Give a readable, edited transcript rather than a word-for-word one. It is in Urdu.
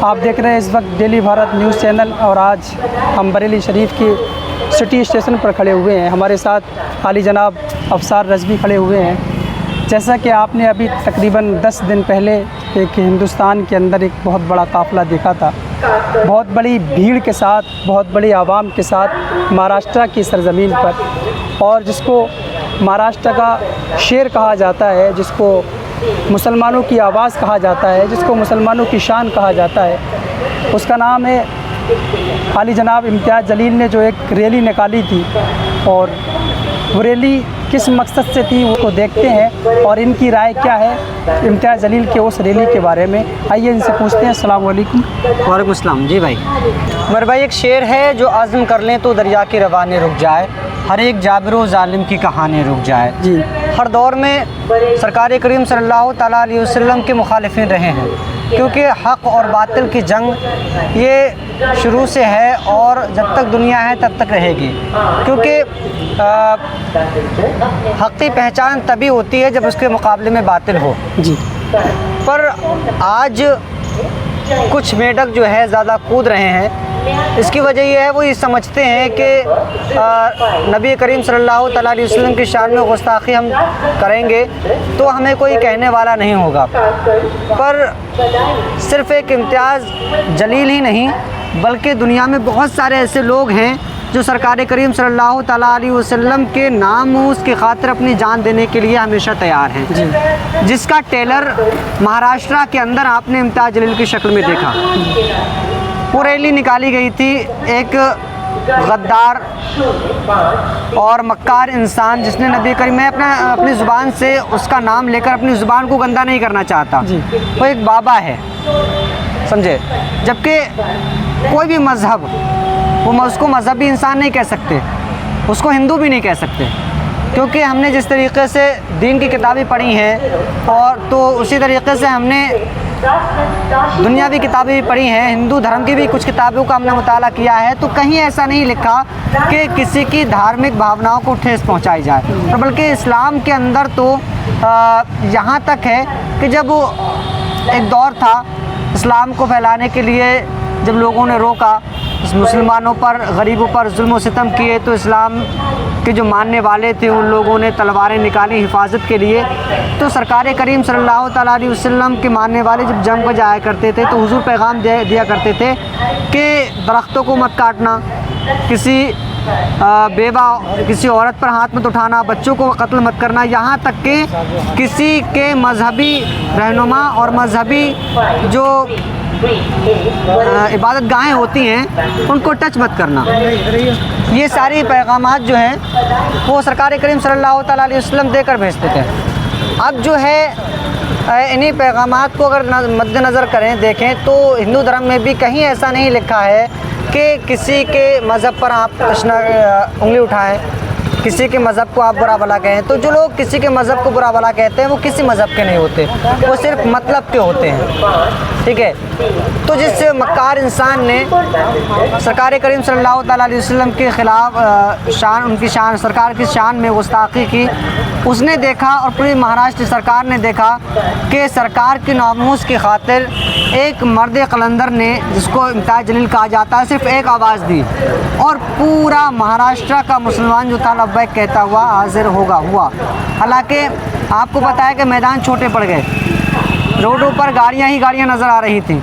آپ دیکھ رہے ہیں اس وقت ڈیلی بھارت نیوز چینل، اور آج ہم بریلی شریف کی سٹی اسٹیشن پر کھڑے ہوئے ہیں۔ ہمارے ساتھ عالی جناب افسار رضوی کھڑے ہوئے ہیں۔ جیسا کہ آپ نے ابھی تقریباً 10 دن پہلے ایک ہندوستان کے اندر ایک بہت بڑا قافلہ دیکھا تھا، بہت بڑی بھیڑ کے ساتھ، بہت بڑی عوام کے ساتھ مہاراشٹرا کی سرزمین پر، اور جس کو مہاراشٹر کا شیر کہا جاتا ہے، جس کو مسلمانوں کی آواز کہا جاتا ہے، جس کو مسلمانوں کی شان کہا جاتا ہے، اس کا نام ہے عالی جناب امتیاز جلیل نے جو ایک ریلی نکالی تھی، اور وہ ریلی کس مقصد سے تھی وہ کو دیکھتے ہیں اور ان کی رائے کیا ہے امتیاز جلیل کے اس ریلی کے بارے میں۔ آئیے ان سے پوچھتے ہیں۔ السلام علیکم۔ وعلیکم السلام۔ جی بھائی، عمر بھائی، ایک شعر ہے جو عزم کر لیں تو دریا کی روانیں رک جائے، ہر ایک جابر و ظالم کی کہانی رک جائے۔ جی، ہر دور میں سرکار کریم صلی اللہ تعالیٰ علیہ وسلم کے مخالفین رہے ہیں، کیونکہ حق اور باطل کی جنگ یہ شروع سے ہے اور جب تک دنیا ہے تب تک رہے گی، کیونکہ حق کی پہچان تبھی ہوتی ہے جب اس کے مقابلے میں باطل ہو۔ جی، پر آج کچھ میڈک جو ہے زیادہ کود رہے ہیں، اس کی وجہ یہ ہے وہ یہ سمجھتے ہیں کہ نبی کریم صلی اللہ تعالیٰ علیہ وسلم کی شان میں گستاخی ہم کریں گے تو ہمیں کوئی کہنے والا نہیں ہوگا۔ پر صرف ایک امتیاز جلیل ہی نہیں بلکہ دنیا میں بہت سارے ایسے لوگ ہیں جو سرکار کریم صلی اللہ تعالیٰ علیہ وسلم کے نام و اس کی خاطر اپنی جان دینے کے لیے ہمیشہ تیار ہیں، جس کا ٹیلر مہاراشٹرا کے اندر آپ نے امتیاز جلیل کی شکل میں دیکھا۔ وہ ریلی نکالی گئی تھی ایک غدار اور مکار انسان جس نے نبی کریم، میں اپنی زبان سے اس کا نام لے کر اپنی زبان کو گندہ نہیں کرنا چاہتا، وہ ایک بابا ہے، سمجھے؟ جبکہ کوئی بھی مذہب، وہ اس کو مذہبی انسان نہیں کہہ سکتے، اس کو ہندو بھی نہیں کہہ سکتے، کیونکہ ہم نے جس طریقے سے دین کی کتابیں پڑھی ہیں اور تو اسی طریقے سے ہم نے دنیاوی کتابیں بھی پڑھی ہیں، ہندو دھرم کی بھی کچھ کتابوں کا ہم نے مطالعہ کیا ہے، تو کہیں ایسا نہیں لکھا کہ کسی کی دھارمک بھاوناؤں کو ٹھیس پہنچائی جائے، بلکہ اسلام کے اندر تو یہاں تک ہے کہ جب ایک دور تھا اسلام کو پھیلانے کے لیے، جب لوگوں نے روکا، مسلمانوں پر، غریبوں پر ظلم و ستم کیے، تو اسلام کے جو ماننے والے تھے ان لوگوں نے تلواریں نکالی حفاظت کے لیے۔ تو سرکار کریم صلی اللہ تعالیٰ علیہ وسلم کے ماننے والے جب جنگ پہ جایا کرتے تھے تو حضور پیغام دیا کرتے تھے کہ درختوں کو مت کاٹنا، کسی بیوہ، کسی عورت پر ہاتھ مت اٹھانا، بچوں کو قتل مت کرنا، یہاں تک کہ کسی کے مذہبی رہنما اور مذہبی جو عبادت گاہیں ہوتی ہیں ان کو ٹچ مت کرنا۔ یہ ساری پیغامات جو ہیں وہ سرکار کریم صلی اللہ تعالیٰ علیہ وسلم دے کر بھیجتے تھے۔ اب جو ہے انہی پیغامات کو اگر مد نظر کریں، دیکھیں تو ہندو دھرم میں بھی کہیں ایسا نہیں لکھا ہے کہ کسی کے مذہب پر آپ انگلی اٹھائیں، کسی کے مذہب کو آپ برا بھلا کہیں۔ تو جو لوگ کسی کے مذہب کو برا بھلا کہتے ہیں وہ کسی مذہب کے نہیں ہوتے، وہ صرف مطلب کے ہوتے ہیں، ٹھیک ہے؟ تو جس مکار انسان نے سرکار کریم صلی اللہ تعالیٰ علیہ وسلم کے خلاف ان کی شان، سرکار کی شان میں گستاخی کی، اس نے دیکھا اور پوری مہاراشٹر سرکار نے دیکھا کہ سرکار کی ناموس کی خاطر ایک مرد قلندر نے، جس کو امتیاز جلیل کہا جاتا ہے، صرف ایک آواز دی اور پورا مہاراشٹر کا مسلمان جو تھا لبیک کہتا ہوا حاضر ہوا۔ حالانکہ آپ کو پتہ ہے کہ میدان چھوٹے پڑ گئے، روڈوں پر گاڑیاں ہی گاڑیاں نظر آ رہی تھیں،